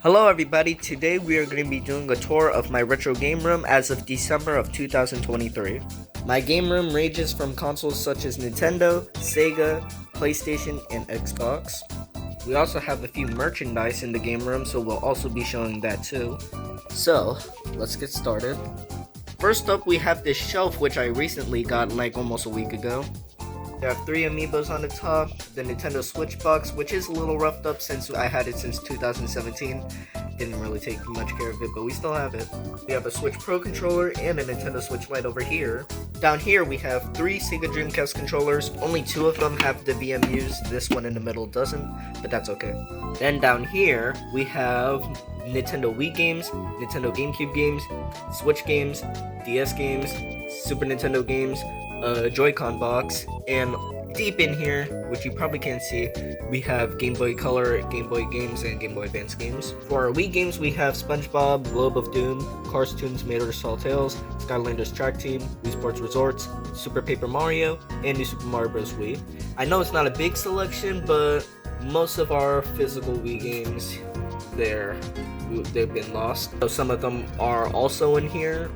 Hello everybody, today we are going to be doing a tour of my retro game room as of December of 2023. My game room ranges from consoles such as Nintendo, Sega, PlayStation, and Xbox. We also have a few merchandise in the game room, so we'll also be showing that too. So, let's get started. First up, we have this shelf which I recently got like almost a week ago. We have 3 amiibos on the top, the Nintendo Switch box, which is a little roughed up since I had it since 2017. Didn't really take much care of it, but we still have it. We have a Switch Pro controller and a Nintendo Switch Lite over here. Down here we have 3 Sega Dreamcast controllers. Only 2 of them have the VMUs, this one in the middle doesn't, but that's okay. Then down here we have Nintendo Wii games, Nintendo GameCube games, Switch games, DS games, Super Nintendo games, Joy-Con box, and deep in here, which you probably can't see, we have Game Boy Color, Game Boy games, and Game Boy Advance games. For our Wii games, we have SpongeBob, Globe of Doom, Cars Toons Mater's Tall Tales, Skylanders Track Team, Wii Sports Resorts, Super Paper Mario, and New Super Mario Bros. Wii. I know it's not a big selection, but most of our physical Wii games, they've been lost. So some of them are also in here,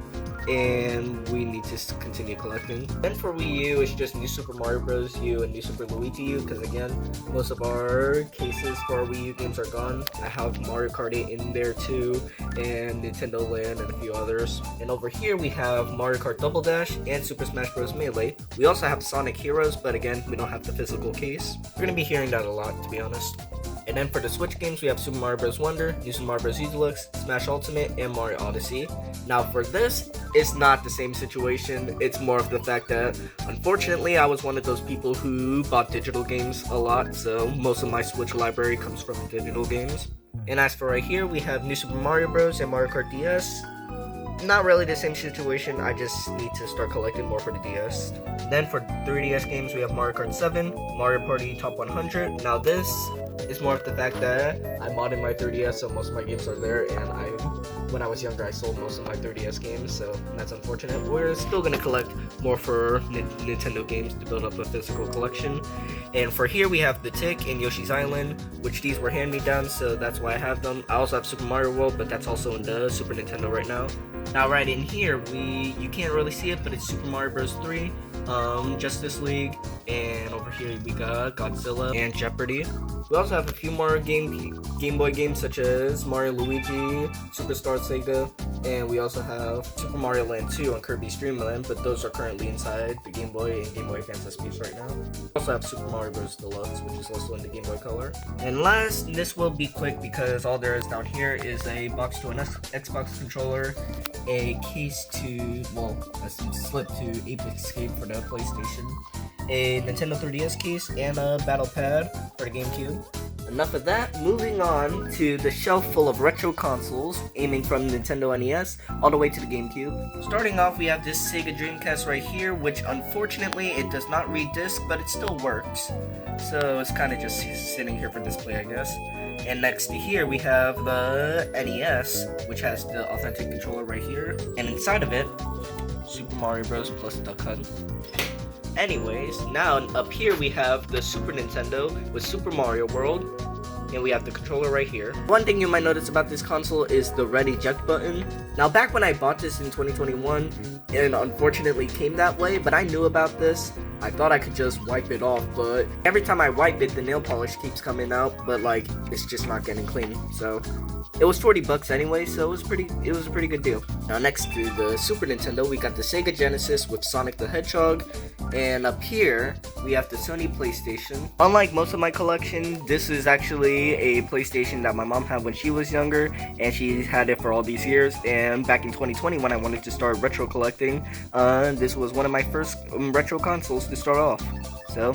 and we need to continue collecting. Then for Wii U, it's just New Super Mario Bros. U and New Super Luigi U, because again, most of our cases for our Wii U games are gone. I have Mario Kart 8 in there too, and Nintendo Land, and a few others. And over here we have Mario Kart Double Dash and Super Smash Bros. Melee. We also have Sonic Heroes, but again, we don't have the physical case. We're gonna be hearing that a lot, to be honest. And then for the Switch games, we have Super Mario Bros. Wonder, New Super Mario Bros. U Deluxe, Smash Ultimate, and Mario Odyssey. Now for this, it's not the same situation. It's more of the fact that, unfortunately, I was one of those people who bought digital games a lot, so most of my Switch library comes from digital games. And as for right here, we have New Super Mario Bros. And Mario Kart DS. Not really the same situation, I just need to start collecting more for the DS. Then for 3DS games, we have Mario Kart 7, Mario Party Top 100. Now this is more of the fact that I modded my 3DS, so most of my games are there, and when I was younger, I sold most of my 3DS games, so that's unfortunate. We're still gonna collect more for Nintendo games to build up a physical collection. And for here, we have The Tick and Yoshi's Island, which these were hand-me-downs, so that's why I have them. I also have Super Mario World, but that's also in the Super Nintendo right now. Now right in here, you can't really see it, but it's Super Mario Bros. 3, Justice League, and over here we got Godzilla and Jeopardy. We also have a few more Game Boy games such as Mario Luigi, Superstar Sega, and we also have Super Mario Land 2 on Kirby's Dream Land, but those are currently inside the Game Boy and Game Boy Advance SPs right now. We also have Super Mario Bros. Deluxe, which is also in the Game Boy Color. And last, this will be quick because all there is down here is a box to an Xbox controller, a case to, a slip to Ape Escape for the PlayStation, a Nintendo 3DS case, and a battle pad for the GameCube. Enough of that, moving on to the shelf full of retro consoles, aiming from Nintendo NES all the way to the GameCube. Starting off, we have this Sega Dreamcast right here, which unfortunately it does not read disc, but it still works. So it's kind of just sitting here for display, I guess. And next to here, we have the NES, which has the authentic controller right here. And inside of it, Super Mario Bros. Plus Duck Hunt. Anyways, now up here we have the Super Nintendo with Super Mario World, and we have the controller right here. One thing you might notice about this console is the red eject button. Now back when I bought this in 2021, it unfortunately came that way, but I knew about this. I thought I could just wipe it off, but every time I wipe it, the nail polish keeps coming out, but like, it's just not getting clean, so. It was $40 anyway, so it was a pretty good deal. Now next to the Super Nintendo, we got the Sega Genesis with Sonic the Hedgehog, and up here, we have the Sony PlayStation. Unlike most of my collection, this is actually a PlayStation that my mom had when she was younger, and she had it for all these years, and back in 2020 when I wanted to start retro collecting, this was one of my first retro consoles to start off, so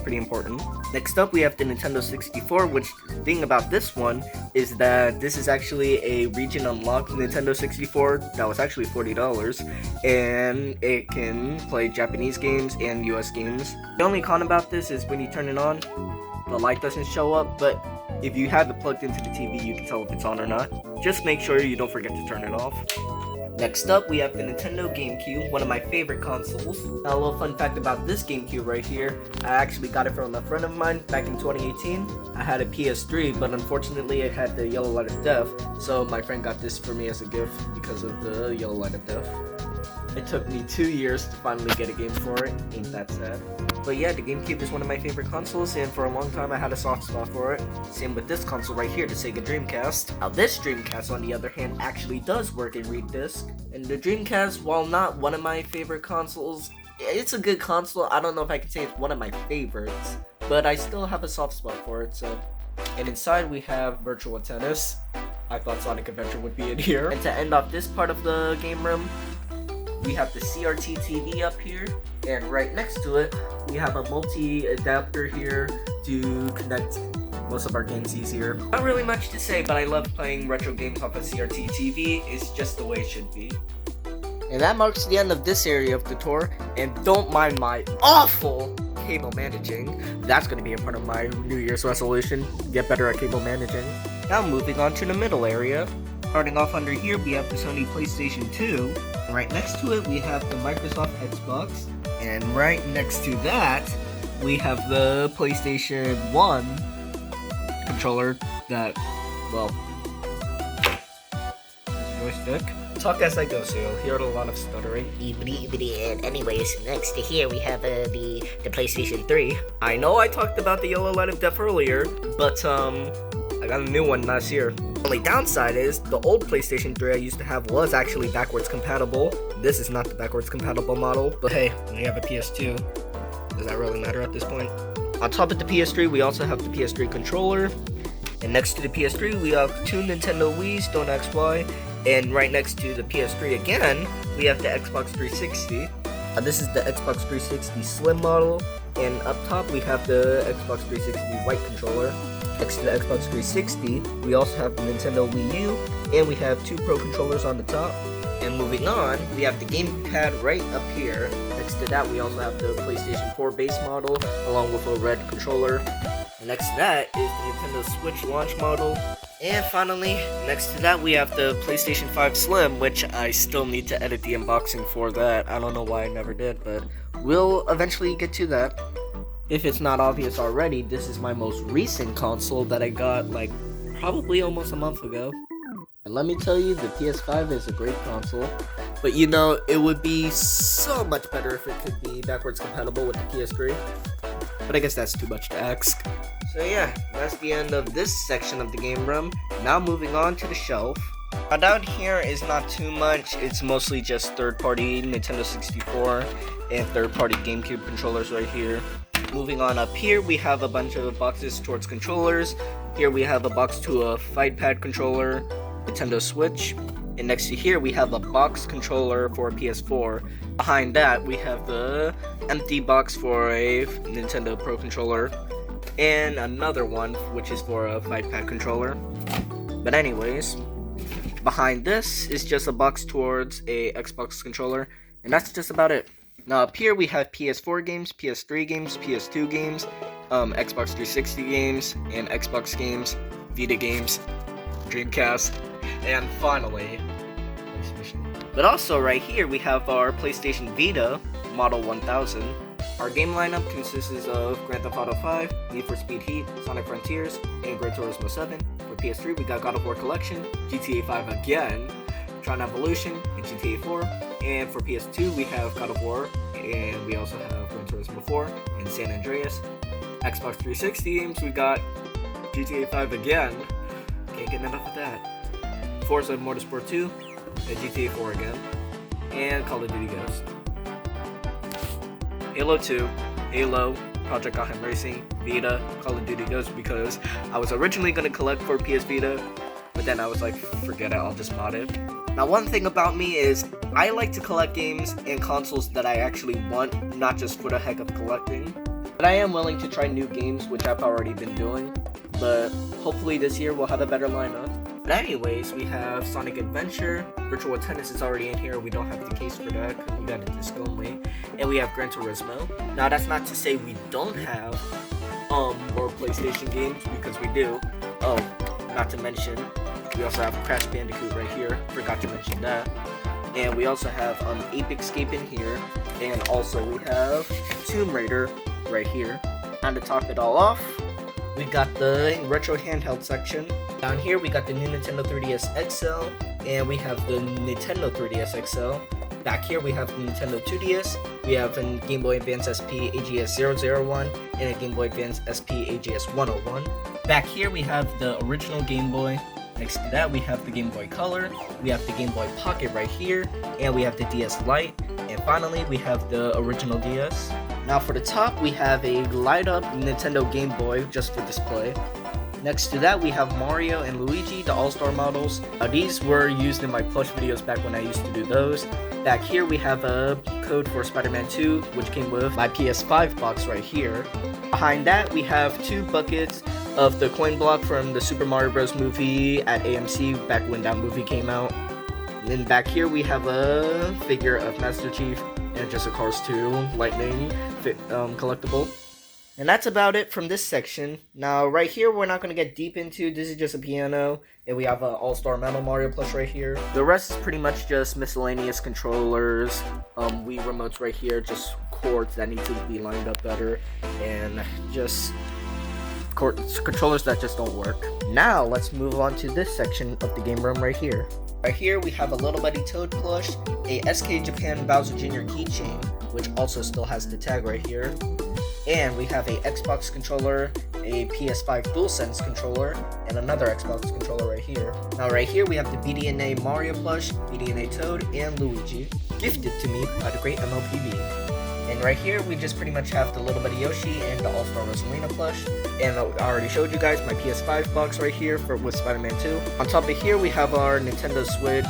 pretty important. Next up, we have the Nintendo 64, which the thing about this one is that this is actually a region unlocked Nintendo 64 that was actually $40, and it can play Japanese games and US games. The only con about this is when you turn it on, the light doesn't show up, but if you have it plugged into the TV, you can tell if it's on or not. Just make sure you don't forget to turn it off. Next up, we have the Nintendo GameCube, one of my favorite consoles. Now, a little fun fact about this GameCube right here, I actually got it from a friend of mine back in 2018. I had a PS3, but unfortunately it had the yellow light of death, so my friend got this for me as a gift because of the yellow light of death. It took me 2 years to finally get a game for it, ain't that sad. But yeah, the GameCube is one of my favorite consoles, and for a long time I had a soft spot for it. Same with this console right here, the Sega Dreamcast. Now this Dreamcast, on the other hand, actually does work in read disc. And the Dreamcast, while not one of my favorite consoles, it's a good console. I don't know if I can say it's one of my favorites, but I still have a soft spot for it, so. And inside we have Virtual Tennis. I thought Sonic Adventure would be in here. And to end off this part of the game room, we have the CRT TV up here, and right next to it, we have a multi-adapter here to connect most of our games easier. Not really much to say, but I love playing retro games off a CRT TV. It's just the way it should be. And that marks the end of this area of the tour, and don't mind my awful cable managing. That's going to be a part of my New Year's resolution, get better at cable managing. Now moving on to the middle area. Starting off under here, we have the Sony PlayStation 2. Right next to it, we have the Microsoft Xbox. And right next to that, we have the PlayStation 1 controller that, well, joystick. Talk as I go, so you'll hear a lot of stuttering. And anyways, next to here we have the PlayStation 3. I know I talked about the yellow light of death earlier, but I got a new one last year. Only downside is, the old PlayStation 3 I used to have was actually backwards compatible. This is not the backwards compatible model, but hey, when you have a PS2, does that really matter at this point? On top of the PS3, we also have the PS3 controller. And next to the PS3, we have two Nintendo Wii's, Stone XY. And right next to the PS3 again, we have the Xbox 360. This is the Xbox 360 Slim model. And up top, we have the Xbox 360 white controller. Next to the Xbox 360, we also have the Nintendo Wii U, and we have two Pro controllers on the top. And moving on, we have the gamepad right up here. Next to that, we also have the PlayStation 4 base model, along with a red controller. And next to that is the Nintendo Switch launch model. And finally, next to that, we have the PlayStation 5 Slim, which I still need to edit the unboxing for that. I don't know why I never did, but we'll eventually get to that. If it's not obvious already, this is my most recent console that I got, like, probably almost a month ago. And let me tell you, the PS5 is a great console. But you know, it would be so much better if it could be backwards compatible with the PS3. But I guess that's too much to ask. So yeah, that's the end of this section of the game room. Now moving on to the shelf. Now down here is not too much, it's mostly just third-party Nintendo 64 and third-party GameCube controllers right here. Moving on up here, we have a bunch of boxes towards controllers. Here we have a box to a Fight Pad controller, Nintendo Switch. And next to here, we have a box controller for a PS4. Behind that, we have the empty box for a Nintendo Pro controller. And another one, which is for a Fight Pad controller. But anyways, behind this is just a box towards a Xbox controller. And that's just about it. Now up here we have PS4 games, PS3 games, PS2 games, Xbox 360 games, and Xbox games, Vita games, Dreamcast, and finally, PlayStation. But also right here we have our PlayStation Vita Model 1000. Our game lineup consists of Grand Theft Auto 5, Need for Speed Heat, Sonic Frontiers, and Gran Turismo 7. For PS3 we got God of War Collection, GTA 5 again, Tron Evolution, and GTA 4. And for PS2, we have God of War, and we also have Gran Turismo 4 and San Andreas. Xbox 360 games, we got GTA 5 again. Can't get enough of that. Forza Motorsport 2, and GTA 4 again, and Call of Duty Ghost. Halo 2, Halo, Project Gotham Racing, Vita, Call of Duty Ghost, because I was originally going to collect for PS Vita, but then I was like, forget it, I'll just mod it. Now one thing about me is, I like to collect games and consoles that I actually want, not just for the heck of collecting. But I am willing to try new games, which I've already been doing, but hopefully this year we'll have a better lineup. But anyways, we have Sonic Adventure, Virtual Tennis is already in here, we don't have the case for that, because we got it disc only. And we have Gran Turismo. Now that's not to say we don't have more PlayStation games, because we do. Oh, not to mention, we also have Crash Bandicoot right here, forgot to mention that. And we also have Ape Escape in here. And also we have Tomb Raider right here. And to top it all off, we got the retro handheld section. Down here we got the new Nintendo 3DS XL, and we have the Nintendo 3DS XL. Back here we have the Nintendo 2DS, we have a Game Boy Advance SP AGS-001, and a Game Boy Advance SP AGS-101. Back here we have the original Game Boy. Next to that we have the Game Boy Color, we have the Game Boy Pocket right here, and we have the DS Lite, and finally we have the original DS. Now for the top we have a light up Nintendo Game Boy just for display. Next to that we have Mario and Luigi, the All-Star models. These were used in my plush videos back when I used to do those. Back here we have a code for Spider-Man 2, which came with my PS5 box right here. Behind that we have 2 buckets of the coin block from the Super Mario Bros. Movie at AMC back when that movie came out. And then back here we have a figure of Master Chief and just a Cars 2 Lightning collectible. And that's about it from this section. Now right here we're not going to get deep into, this is just a piano, and we have an All-Star Metal Mario plush right here. The rest is pretty much just miscellaneous controllers, Wii remotes right here, just cords that need to be lined up better, and just controllers that just don't work. Now let's move on to this section of the game room right here. Right here we have a Little Buddy Toad plush, a SK Japan Bowser Jr. keychain, which also still has the tag right here. And we have a Xbox controller, a PS5 DualSense controller, and another Xbox controller right here. Now right here we have the BDNA Mario plush, BDNA Toad, and Luigi, gifted to me by the great MLPB. And right here we just pretty much have the Little Buddy Yoshi and the All-Star Rosalina plush. And I already showed you guys my PS5 box right here with Spider-Man 2. On top of here we have our Nintendo Switch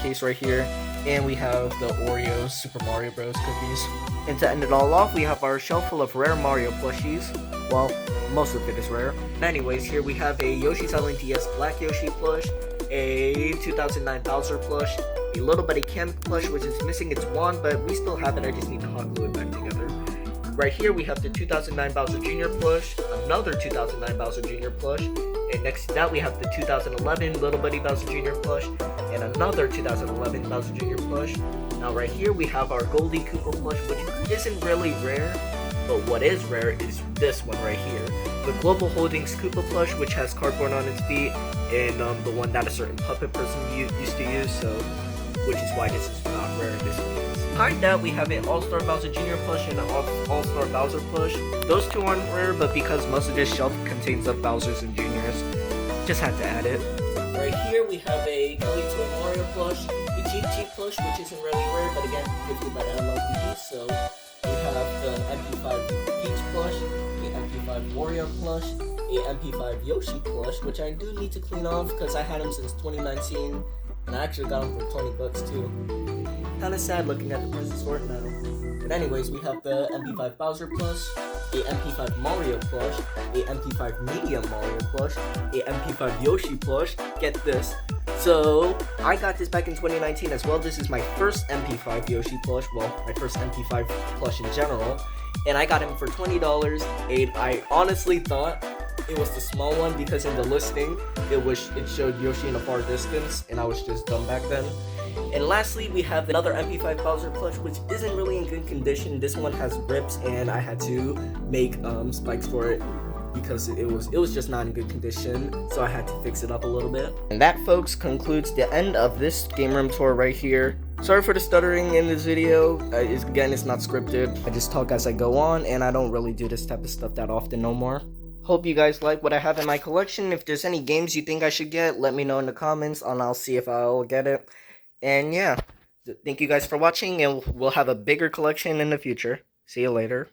case right here. And we have the Oreo Super Mario Bros. Cookies. And to end it all off, we have our shelf full of rare Mario plushies. Well, most of it is rare. But anyways, here we have a Yoshi's Island DS Black Yoshi plush, a 2009 Bowser plush, a Little Buddy Ken plush, which is missing its wand, but we still have it, I just need to hot glue it back together. Right here we have the 2009 Bowser Jr. plush, another 2009 Bowser Jr. plush, and next to that we have the 2011 Little Buddy Bowser Jr. plush, and another 2011 Bowser Jr. plush. Now right here we have our Goldie Koopa plush, which isn't really rare, but what is rare is this one right here. The Global Holdings Koopa plush, which has cardboard on its feet, and the one that a certain puppet person used to use, so which is why this is not rare in this case. Behind that we have an All-Star Bowser Jr. plush and an All-Star Bowser plush. Those two aren't rare, but because most of this shelf contains of Bowsers and Juniors, just had to add it. Right here we have a Kelly Toy Mario plush, a Cheap plush, which isn't really rare, but again, gifted by the MLB, so we have the MP5 Peach plush, the MP5 Wario plush, a MP5 Yoshi plush, which I do need to clean off because I had him since 2019, and I actually got him for 20 bucks too. Kinda sad looking at the prices for it now. But anyways, we have the MP5 Bowser plush, a MP5 Mario plush, a MP5 Medium Mario plush, a MP5 Yoshi plush. Get this. So, I got this back in 2019 as well. This is my first MP5 Yoshi plush, well, my first MP5 plush in general. And I got him for $20, and I honestly thought it was the small one because in the listing, it showed Yoshi in a far distance, and I was just dumb back then. And lastly, we have another MP5 Bowser plush, which isn't really in good condition. This one has rips, and I had to make spikes for it because it was just not in good condition, so I had to fix it up a little bit. And that, folks, concludes the end of this game room tour right here. Sorry for the stuttering in this video. Again, it's not scripted. I just talk as I go on, and I don't really do this type of stuff that often no more. Hope you guys like what I have in my collection. If there's any games you think I should get, let me know in the comments, and I'll see if I'll get it. And yeah, thank you guys for watching, and we'll have a bigger collection in the future. See you later.